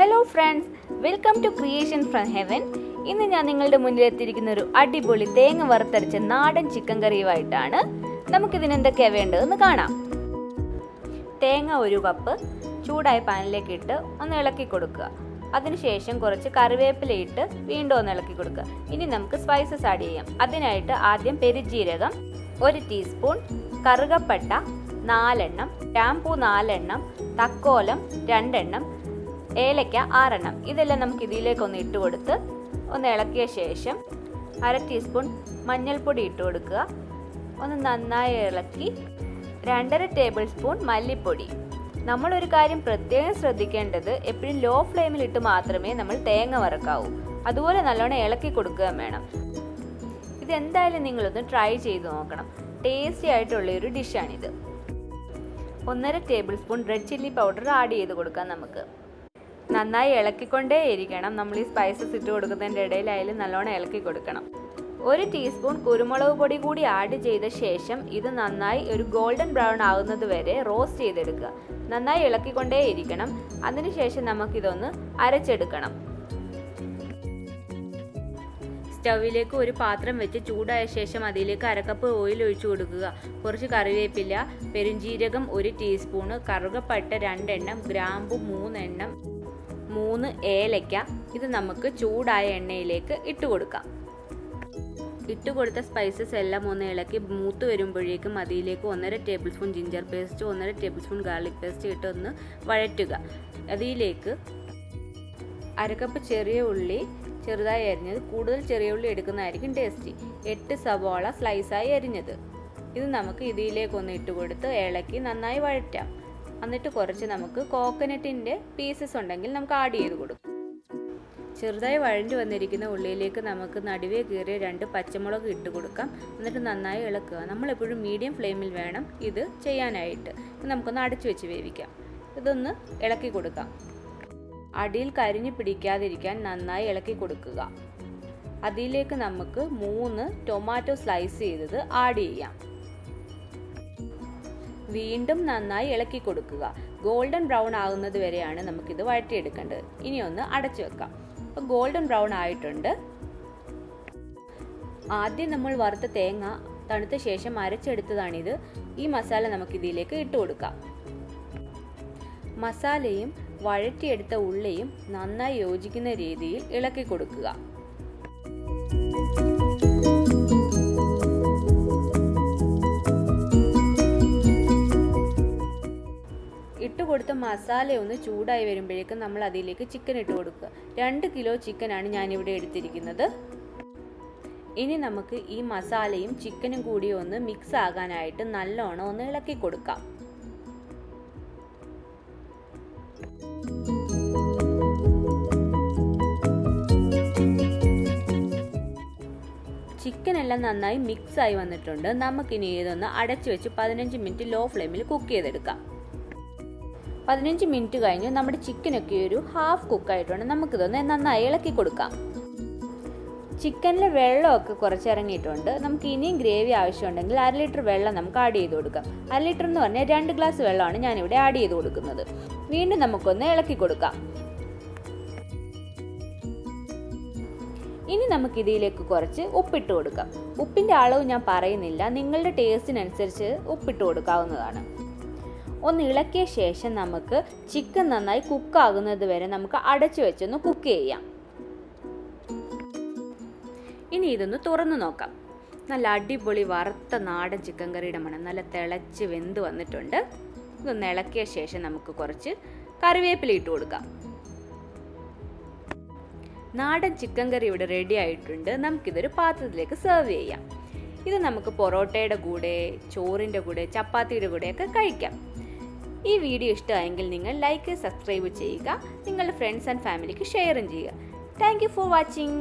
Hello friends, welcome to creation from heaven. ഇന്ന് ഞാൻ നിങ്ങളുടെ മുന്നിൽ എത്തിയിരിക്കുന്ന ഒരു അടിപൊളി തേങ്ങ വറുത്തരച്ച നാടൻ ചിക്കൻ കറിയുമായിട്ടാണ്. നമുക്കിതിന് എന്തൊക്കെയാണ് വേണ്ടതെന്ന് കാണാം. തേങ്ങ 1 കപ്പ് ചൂടായ പാനിലേക്ക് ഇട്ട് ഒന്ന് ഇളക്കി കൊടുക്കുക. അതിനുശേഷം കുറച്ച് കറിവേപ്പില ഇട്ട് വീണ്ടും ഒന്ന് ഇളക്കി കൊടുക്കുക. ഇനി നമുക്ക് സ്പൈസസ് ആഡ് ചെയ്യാം. അതിനായിട്ട് ആദ്യം പെരുംജീരകം 1 ടീസ്പൂൺ, കറുകപ്പട്ട 4 എണ്ണം, ഗ്രാമ്പൂ 4 എണ്ണം, തക്കോലം 2 എണ്ണം, ഏലക്ക 6 എണ്ണം. ഇതെല്ലാം നമുക്ക് ഇതിലേക്ക് ഒന്ന് ഇട്ട് കൊടുത്ത് ഒന്ന് ഇളക്കിയ ശേഷം 1/2 ടീസ്പൂൺ മഞ്ഞൾപ്പൊടി ഇട്ട് കൊടുക്കുക. ഒന്ന് നന്നായി ഇളക്കി 2.5 ടേബിൾ സ്പൂൺ മല്ലിപ്പൊടി. നമ്മളൊരു കാര്യം പ്രത്യേകം ശ്രദ്ധിക്കേണ്ടത്, എപ്പോഴും ലോ ഫ്ലെയിമിൽ ഇട്ട് മാത്രമേ നമ്മൾ തേങ്ങ വറക്കാവൂ. അതുപോലെ നല്ലോണം ഇളക്കി കൊടുക്കുകയും വേണം. ഇതെന്തായാലും നിങ്ങളൊന്ന് ട്രൈ ചെയ്ത് നോക്കണം. ടേസ്റ്റി ആയിട്ടുള്ളൊരു ഡിഷാണിത്. 1.5 table spoon red chilli powder add ചെയ്ത് കൊടുക്കാം. നമുക്ക് നന്നായി ഇളക്കിക്കൊണ്ടേ ഇരിക്കണം. നമ്മൾ ഈ സ്പൈസസ് ഇട്ട് കൊടുക്കുന്നതിൻ്റെ ഇടയിലായാലും നല്ലോണം ഇളക്കി കൊടുക്കണം. 1 ടീസ്പൂൺ കുരുമുളക് പൊടി കൂടി ആഡ് ചെയ്ത ശേഷം ഇത് നന്നായി ഒരു ഗോൾഡൻ ബ്രൗൺ ആകുന്നത് വരെ റോസ്റ്റ് ചെയ്തെടുക്കുക. നന്നായി ഇളക്കിക്കൊണ്ടേ ഇരിക്കണം. അതിനുശേഷം നമുക്കിതൊന്ന് അരച്ചെടുക്കണം. സ്റ്റൗവിലേക്ക് ഒരു പാത്രം വെച്ച് ചൂടായ ശേഷം അതിലേക്ക് 1/2 കപ്പ് ഓയിൽ ഒഴിച്ചു കൊടുക്കുക. കുറച്ച് കറിവേപ്പില, പെരുംജീരകം 1 ടീസ്പൂണ്, കറുകപ്പട്ട 2 എണ്ണം, ഗ്രാമ്പു 3 എണ്ണം, 3 ഏലക്ക. ഇത് നമുക്ക് ചൂടായ എണ്ണയിലേക്ക് ഇട്ട് കൊടുക്കാം. ഇട്ട് കൊടുത്ത സ്പൈസസ് എല്ലാം ഒന്ന് ഇളക്കി മൂത്ത് വരുമ്പോഴേക്കും അതിലേക്ക് 1.5 table spoon ginger paste, 1.5 table spoon garlic paste ഇട്ട് ഒന്ന് വഴറ്റുക. അതിലേക്ക് 1/2 കപ്പ് ചെറിയ ഉള്ളി ചെറുതായി അരിഞ്ഞത്, കൂടുതൽ ചെറിയ ഉള്ളി എടുക്കുന്നതായിരിക്കും ടേസ്റ്റി, 8 സവാള സ്ലൈസായി അരിഞ്ഞത്. ഇത് നമുക്ക് ഇതിലേക്കൊന്ന് ഇട്ട് കൊടുത്ത് ഇളക്കി നന്നായി വഴറ്റാം. എന്നിട്ട് കുറച്ച് നമുക്ക് കോക്കനട്ടിൻ്റെ പീസസ് ഉണ്ടെങ്കിൽ നമുക്ക് ആഡ് ചെയ്ത് കൊടുക്കും. ചെറുതായി വഴഞ്ഞു വന്നിരിക്കുന്ന ഉള്ളിയിലേക്ക് നമുക്ക് നടുവേ കീറിയ 2 പച്ചമുളക് ഇട്ട് കൊടുക്കാം. എന്നിട്ട് നന്നായി ഇളക്കുക. നമ്മളെപ്പോഴും മീഡിയം ഫ്ലെയിമിൽ വേണം ഇത് ചെയ്യാനായിട്ട്. നമുക്കൊന്ന് അടച്ചു വെച്ച് വേവിക്കാം. ഇതൊന്ന് ഇളക്കി കൊടുക്കാം. അടിയിൽ കരിഞ്ഞു പിടിക്കാതിരിക്കാൻ നന്നായി ഇളക്കി കൊടുക്കുക. അതിലേക്ക് നമുക്ക് 3 ടൊമാറ്റോ സ്ലൈസ് ചെയ്തത് ആഡ് ചെയ്യാം. വീണ്ടും നന്നായി ഇളക്കി കൊടുക്കുക. ഗോൾഡൻ ബ്രൗൺ ആകുന്നത് വരെയാണ് നമുക്കിത് വഴറ്റിയെടുക്കേണ്ടത്. ഇനി ഒന്ന് അടച്ചു വെക്കാം. അപ്പോൾ ഗോൾഡൻ ബ്രൗൺ ആയിട്ടുണ്ട്. ആദ്യം നമ്മൾ വറുത്ത തേങ്ങ തണുത്ത ശേഷം അരച്ചെടുത്തതാണിത്. ഈ മസാല നമുക്കിതിലേക്ക് ഇട്ട് കൊടുക്കാം. മസാലയും വഴറ്റിയെടുത്ത ഉള്ളിയും നന്നായി യോജിക്കുന്ന രീതിയിൽ ഇളക്കി കൊടുക്കുക. ഇട്ടുകൊടുത്ത മസാല ഒന്ന് ചൂടായി വരുമ്പോഴേക്കും നമ്മൾ അതിലേക്ക് ചിക്കൻ ഇട്ട് കൊടുക്കുക. 2 കിലോ ചിക്കനാണ് ഞാനിവിടെ എടുത്തിരിക്കുന്നത്. ഇനി നമുക്ക് ഈ മസാലയും ചിക്കനും കൂടി ഒന്ന് മിക്സ് ആകാനായിട്ട് നല്ലോണം ഒന്ന് ഇളക്കി കൊടുക്കാം. ചിക്കൻ എല്ലാം നന്നായി മിക്സ് ആയി വന്നിട്ടുണ്ട്. നമുക്കിനി ഇതൊന്ന് അടച്ചു വെച്ച് 15 മിനിറ്റ് ലോ ഫ്ലെയിമിൽ കുക്ക് ചെയ്തെടുക്കാം. 15 മിനിറ്റ് കഴിഞ്ഞ് നമ്മുടെ ചിക്കനൊക്കെ ഒരു ഹാഫ് കുക്കായിട്ടുണ്ട്. നമുക്കിതൊന്ന് നന്നായി ഇളക്കി കൊടുക്കാം. ചിക്കനിലെ വെള്ളമൊക്കെ കുറച്ചിറങ്ങിയിട്ടുണ്ട്. നമുക്ക് ഇനിയും ഗ്രേവി ആവശ്യമുണ്ടെങ്കിൽ 1/2 ലിറ്റർ വെള്ളം നമുക്ക് ആഡ് ചെയ്ത് കൊടുക്കാം. 1/2 ലിറ്റർ എന്ന് പറഞ്ഞാൽ 2 ഗ്ലാസ് വെള്ളമാണ് ഞാനിവിടെ ആഡ് ചെയ്ത് കൊടുക്കുന്നത്. വീണ്ടും നമുക്കൊന്ന് ഇളക്കി കൊടുക്കാം. ഇനി നമുക്ക് ഇതിലേക്ക് കുറച്ച് ഉപ്പിട്ട് കൊടുക്കാം. ഉപ്പിൻ്റെ അളവ് ഞാൻ പറയുന്നില്ല, നിങ്ങളുടെ ടേസ്റ്റിനനുസരിച്ച് ഉപ്പിട്ട് കൊടുക്കാവുന്നതാണ്. ഒന്ന് ഇളക്കിയ ശേഷം നമുക്ക് ചിക്കൻ നന്നായി കുക്കാകുന്നത് വരെ നമുക്ക് അടച്ചു വെച്ചൊന്ന് കുക്ക് ചെയ്യാം. ഇനി ഇതൊന്ന് തുറന്നു നോക്കാം. നല്ല അടിപൊളി വറുത്ത നാടൻ ചിക്കൻ കറിയുടെ മണം നല്ല തിളച്ച് വെന്ത് വന്നിട്ടുണ്ട്. ഇതൊന്ന് ഇളക്കിയ ശേഷം നമുക്ക് കുറച്ച് കറിവേപ്പില ഇട്ട് കൊടുക്കാം. നാടൻ ചിക്കൻ കറി ഇവിടെ റെഡി ആയിട്ടുണ്ട്. നമുക്കിതൊരു പാത്രത്തിലേക്ക് സെർവ് ചെയ്യാം. ഇത് നമുക്ക് പൊറോട്ടയുടെ കൂടെ, ചോറിൻ്റെ കൂടെ, ചപ്പാത്തിയുടെ കൂടെയൊക്കെ കഴിക്കാം. ഈ വീഡിയോ ഇഷ്ടമായെങ്കിൽ നിങ്ങൾ ലൈക്ക്, സബ്സ്ക്രൈബ് ചെയ്യുക. നിങ്ങളുടെ ഫ്രണ്ട്സ് ആൻഡ് ഫാമിലിക്ക് ഷെയറും ചെയ്യുക. Thank you for watching.